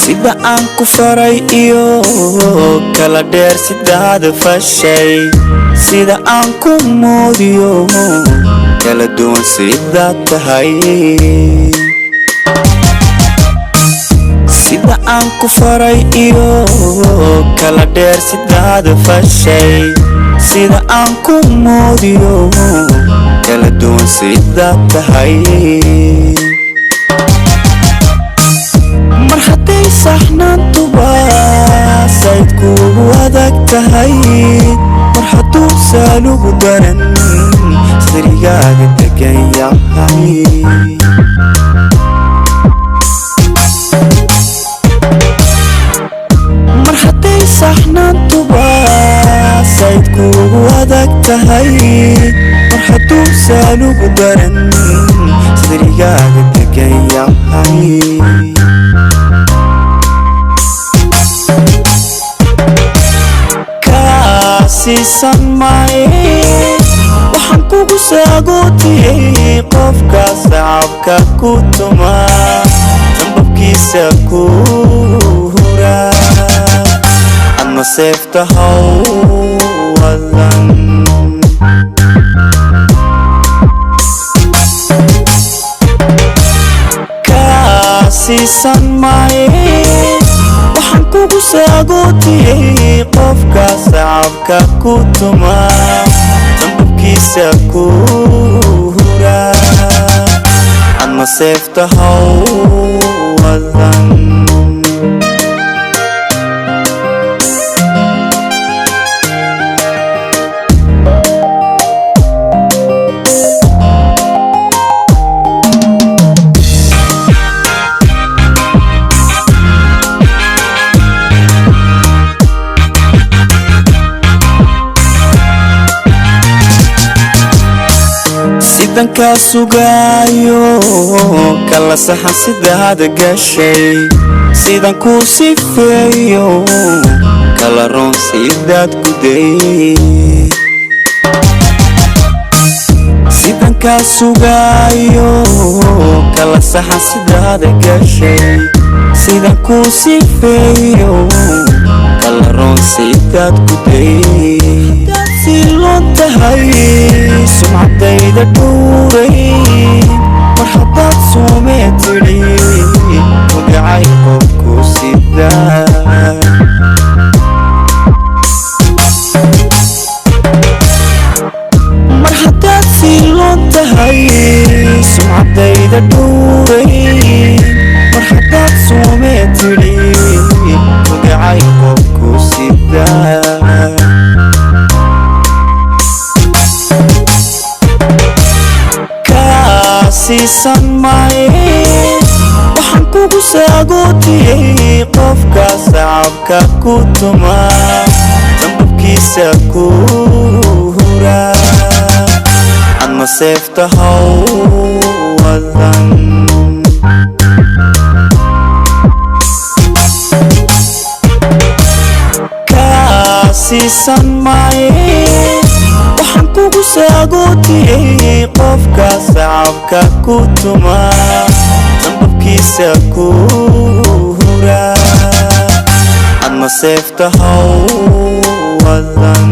sida aan ku faray iyo kala dheer sidaada fashay sida aan ku moodiyo kala duwan sidaad tahay sida aan ku faray iyo kala dheer sidaada fashay sida aan ku moodiyo kala duwan sidaad tahay mar hadday saxnaantuba sayd kuugu adag tahay mar hadduu saalugu daran sirigaaga degan yahay mar hadday saxnaantuba sayd kuugu adag tahay mar hadduu saalugu daran sirigaaga degan yahay kaasiisan maaye waxaan kugu saagootiyey qofka sacabka ku tuma dambabkiisa ku hura adna seefta hawwadan kaasiisan maaye waxaan kugu saagootiyey qofka sacabka ku tuma dambabkiisa ku hura adna seefta hawwadan sidan kaa sugaayo kala saxan sidaada gashay sidan kuu sifeeyo kala roon sidaad guday sidan kaa sugaayo kala saxan sidaada gashay sidan kuu sifeeyo kala roon sidaad guday silon tahay sumcadayda dhuuray mar haddaad soomee tidhi magacay qofku sidaa mar haddaad silon tahay sumcadayda dhuuray mar haddaad soomee tidhi magacay qofku sidaa kaasiisan maaye waxaan kugu saagootiyey qofka sacabka ku tuma dambabkiisa ku hura adna seefta hawwadan kaasiisan maaye waxaan kugu saagootiyey qofka sacabka ku tuma dambabkiisa ku hura adna seefta hawwadan